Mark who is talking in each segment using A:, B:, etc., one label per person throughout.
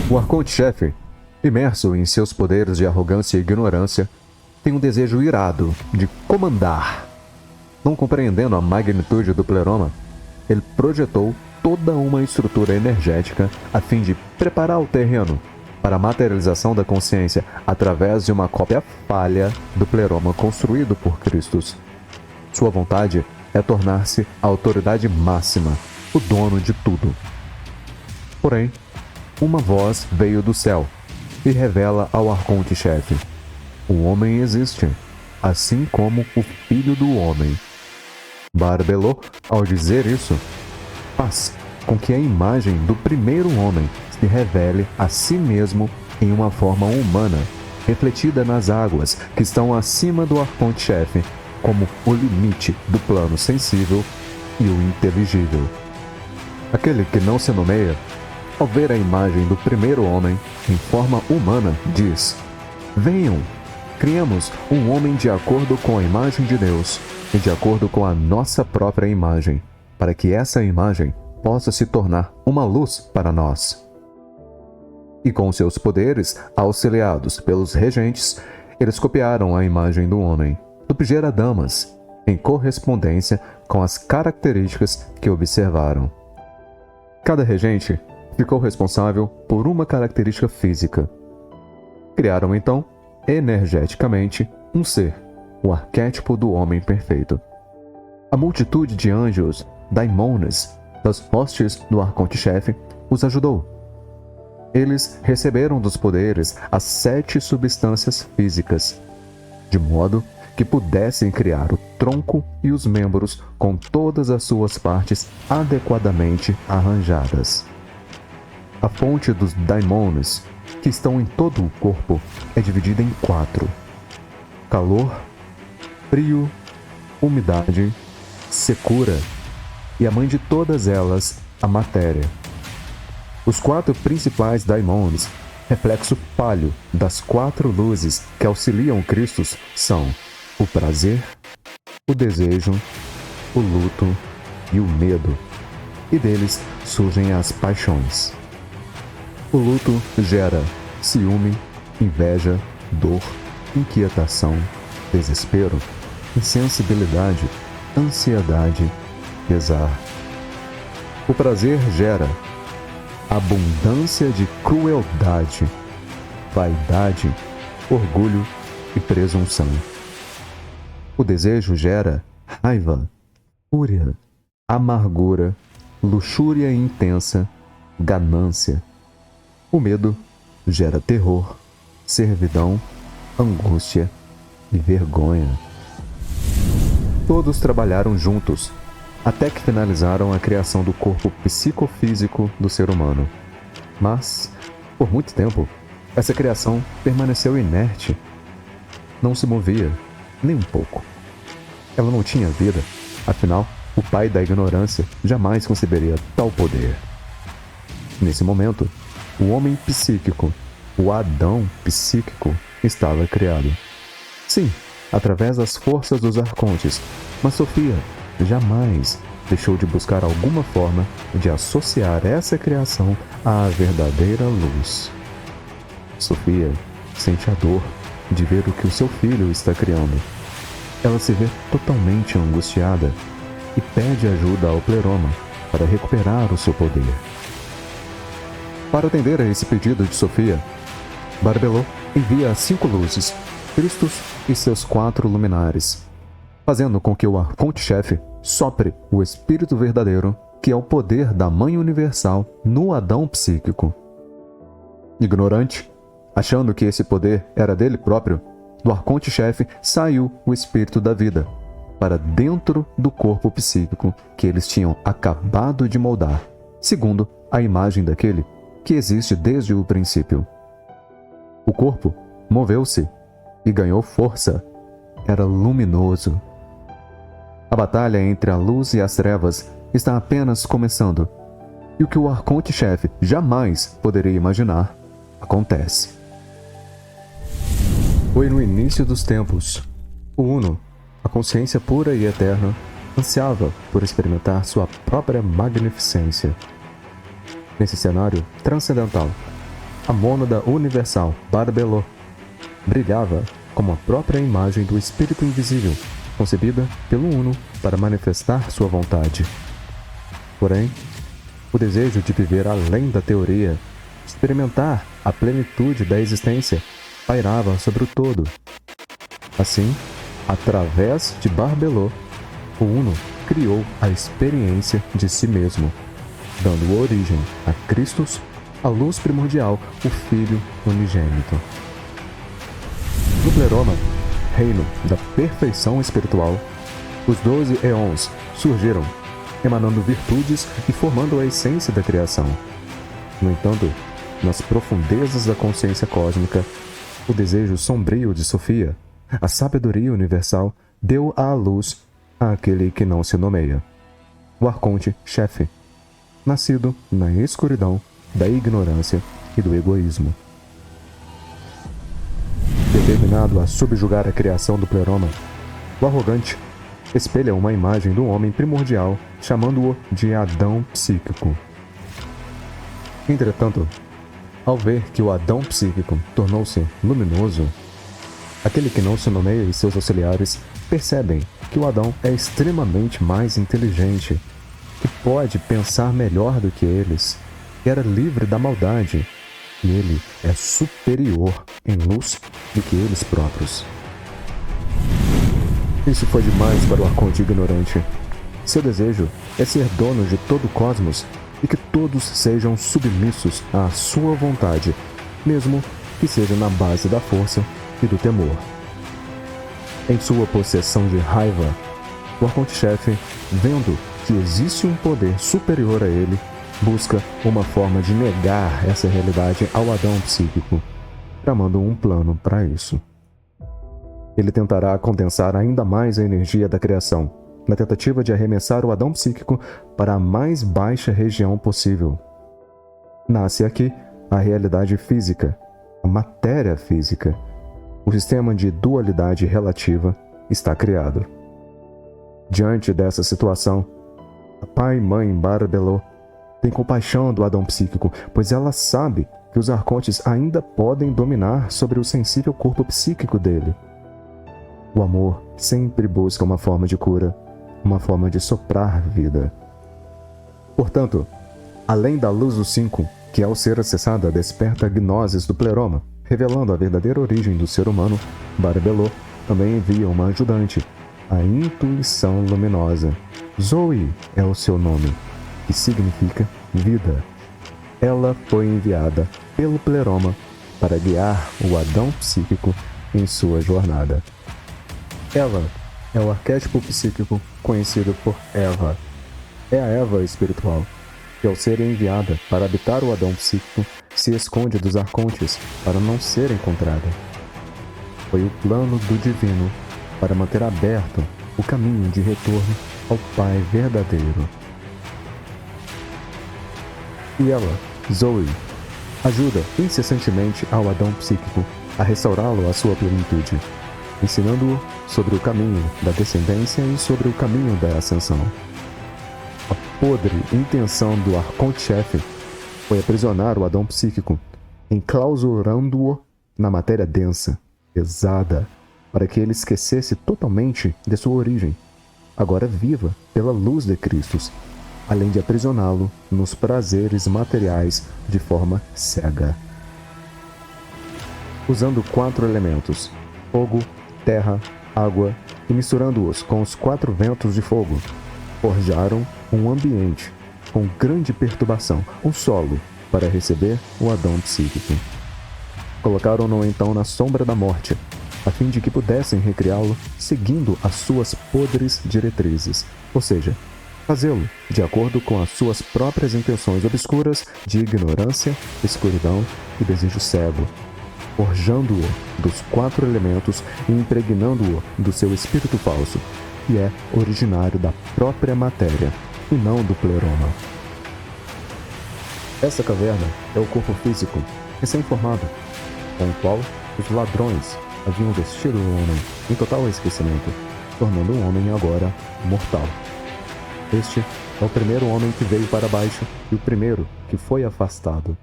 A: O arconte-chefe, imerso em seus poderes de arrogância e ignorância, tem um desejo irado de comandar. Não compreendendo a magnitude do pleroma, ele projetou toda uma estrutura energética a fim de preparar o terreno para a materialização da consciência através de uma cópia falha do pleroma construído por Cristo. Sua vontade é tornar-se a autoridade máxima, o dono de tudo. Porém, uma voz veio do céu e revela ao arconte-chefe: o homem existe, assim como o filho do homem. Barbelô, ao dizer isso, faz com que a imagem do primeiro homem se revele a si mesmo em uma forma humana, refletida nas águas que estão acima do arconte-chefe, como o limite do plano sensível e o inteligível. Aquele que não se nomeia, ao ver a imagem do primeiro homem em forma humana, diz: venham, criemos um homem de acordo com a imagem de Deus e de acordo com a nossa própria imagem, para que essa imagem possa se tornar uma luz para nós. E com seus poderes, auxiliados pelos regentes, eles copiaram a imagem do homem, do Pigera-Damas, em correspondência com as características que observaram. Cada regente ficou responsável por uma característica física. Criaram então, energeticamente, um ser, o arquétipo do homem perfeito. A multitude de anjos, daimones, das hostes do arconte-chefe, os ajudou. Eles receberam dos poderes as 7 substâncias físicas, de modo que pudessem criar o tronco e os membros com todas as suas partes adequadamente arranjadas. A fonte dos daimones, que estão em todo o corpo, é dividida em 4: calor, frio, umidade, secura e a mãe de todas elas, a matéria. Os 4 principais daimones, reflexo pálio das 4 luzes que auxiliam Cristo, são o prazer, o desejo, o luto e o medo, e deles surgem as paixões. O luto gera ciúme, inveja, dor, inquietação, desespero, insensibilidade, ansiedade, pesar. O prazer gera abundância de crueldade, vaidade, orgulho e presunção. O desejo gera raiva, fúria, amargura, luxúria intensa, ganância. O medo gera terror, servidão, angústia e vergonha. Todos trabalharam juntos, até que finalizaram a criação do corpo psicofísico do ser humano. Mas, por muito tempo, essa criação permaneceu inerte. Não se movia, nem um pouco. Ela não tinha vida, afinal, o pai da ignorância jamais conceberia tal poder. Nesse momento, o homem psíquico, o Adão psíquico, estava criado. Sim, através das forças dos arcontes, mas Sofia jamais deixou de buscar alguma forma de associar essa criação à verdadeira luz. Sofia sente a dor de ver o que o seu filho está criando. Ela se vê totalmente angustiada e pede ajuda ao pleroma para recuperar o seu poder. Para atender a esse pedido de Sofia, Barbelô envia as 5 luzes, Cristo e seus 4 luminares, fazendo com que o arconte-chefe sopre o Espírito verdadeiro, que é o poder da Mãe Universal, no Adão psíquico. Ignorante, achando que esse poder era dele próprio, do arconte-chefe saiu o Espírito da vida, para dentro do corpo psíquico que eles tinham acabado de moldar, segundo a imagem daquele que existe desde o princípio. O corpo moveu-se e ganhou força. Era luminoso. A batalha entre a luz e as trevas está apenas começando, e o que o arconte-chefe jamais poderia imaginar acontece. Foi no início dos tempos. O Uno, a consciência pura e eterna, ansiava por experimentar sua própria magnificência. Nesse cenário transcendental, A mônada universal, Barbelô, brilhava como a própria imagem do espírito invisível, concebida pelo Uno para manifestar sua vontade. Porém, o desejo de viver além da teoria, experimentar a plenitude da existência, pairava sobre o todo. Assim, através de Barbelô, o Uno criou a experiência de si mesmo, dando origem a Christus, a luz primordial, o Filho unigênito. No Pleroma, reino da perfeição espiritual, os 12 éons surgiram, emanando virtudes e formando a essência da criação. No entanto, nas profundezas da consciência cósmica, o desejo sombrio de Sofia, a sabedoria universal, deu à luz àquele que não se nomeia, o Arconte-chefe, nascido na escuridão da ignorância e do egoísmo. Determinado a subjugar a criação do Pleroma, o arrogante espelha uma imagem do homem primordial, chamando-o de Adão psíquico. Entretanto, ao ver que o Adão psíquico tornou-se luminoso, aquele que não se nomeia e seus auxiliares percebem que o Adão é extremamente mais inteligente, que pode pensar melhor do que eles, que era livre da maldade, e ele é superior em luz do que eles próprios. Isso foi demais para o Arconte ignorante. Seu desejo é ser dono de todo o cosmos e que todos sejam submissos à sua vontade, mesmo que seja na base da força e do temor. Em sua possessão de raiva, o Arconte-chefe, vendo que existe um poder superior a ele, busca uma forma de negar essa realidade ao Adão psíquico, tramando um plano para isso. Ele tentará condensar ainda mais a energia da criação, na tentativa de arremessar o Adão psíquico para a mais baixa região possível. Nasce aqui a realidade física, a matéria física. O sistema de dualidade relativa está criado. Diante dessa situação, a pai e mãe Barbelô tem compaixão do Adão psíquico, pois ela sabe que os arcontes ainda podem dominar sobre o sensível corpo psíquico dele. O amor sempre busca uma forma de cura, uma forma de soprar vida. Portanto, além da luz do 5, que ao ser acessada desperta a gnoses do Pleroma, revelando a verdadeira origem do ser humano, Barbelô também envia uma ajudante, a intuição luminosa. Zoe é o seu nome, que significa vida. Ela foi enviada pelo Pleroma para guiar o Adão psíquico em sua jornada. Ela é o arquétipo psíquico conhecido por Eva. É a Eva espiritual, que ao ser enviada para habitar o Adão psíquico, se esconde dos arcontes para não ser encontrada. Foi o plano do divino para manter aberto o caminho de retorno ao Pai verdadeiro. E ela, Zoe, ajuda incessantemente ao Adão psíquico a restaurá-lo à sua plenitude, ensinando-o sobre o caminho da descendência e sobre o caminho da ascensão. A podre intenção do Arconte-chefe foi aprisionar o Adão psíquico, enclausurando-o na matéria densa, pesada, para que ele esquecesse totalmente de sua origem, agora viva pela luz de Cristo, além de aprisioná-lo nos prazeres materiais de forma cega. Usando 4 elementos, fogo, terra, água, e misturando-os com os 4 ventos de fogo, forjaram um ambiente com grande perturbação, um solo, para receber o Adão psíquico. Colocaram-no então na sombra da morte, a fim de que pudessem recriá-lo seguindo as suas podres diretrizes, ou seja, fazê-lo de acordo com as suas próprias intenções obscuras de ignorância, escuridão e desejo cego, forjando-o dos 4 elementos e impregnando-o do seu espírito falso, que é originário da própria matéria e não do Pleroma. Essa caverna é o corpo físico recém-formado, com o qual os ladrões haviam vestido o homem em total esquecimento, tornando o homem agora mortal. Este é o primeiro homem que veio para baixo e o primeiro que foi afastado.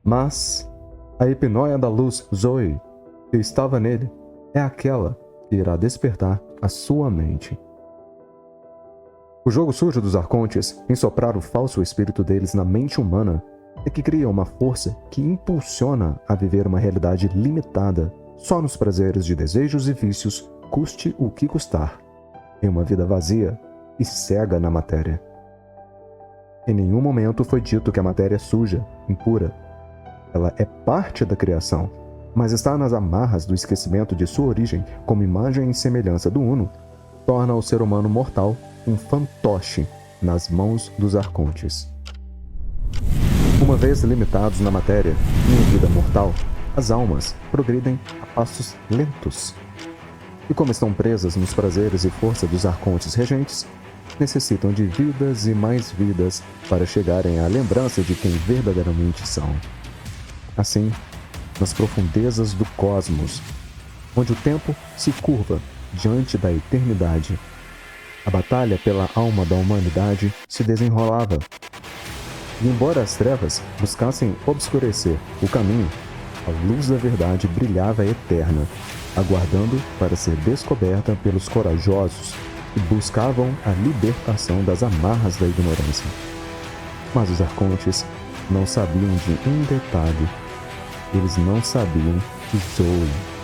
A: Mas a epinóia da luz Zoe, que estava nele, é aquela que irá despertar a sua mente. O jogo sujo dos arcontes em soprar o falso espírito deles na mente humana é que cria uma força que impulsiona a viver uma realidade limitada só nos prazeres de desejos e vícios, custe o que custar, em uma vida vazia e cega na matéria. Em nenhum momento foi dito que a matéria é suja, impura. Ela é parte da criação, mas estar nas amarras do esquecimento de sua origem como imagem e semelhança do Uno torna o ser humano mortal um fantoche nas mãos dos arcontes. Uma vez limitados na matéria e em vida mortal, as almas progridem a passos lentos. E como estão presas nos prazeres e força dos arcontes regentes, necessitam de vidas e mais vidas para chegarem à lembrança de quem verdadeiramente são. Assim, nas profundezas do cosmos, onde o tempo se curva diante da eternidade, a batalha pela alma da humanidade se desenrolava. E embora as trevas buscassem obscurecer o caminho, a luz da verdade brilhava eterna, aguardando para ser descoberta pelos corajosos que buscavam a libertação das amarras da ignorância. Mas os arcontes não sabiam de um detalhe. Eles não sabiam que Zoe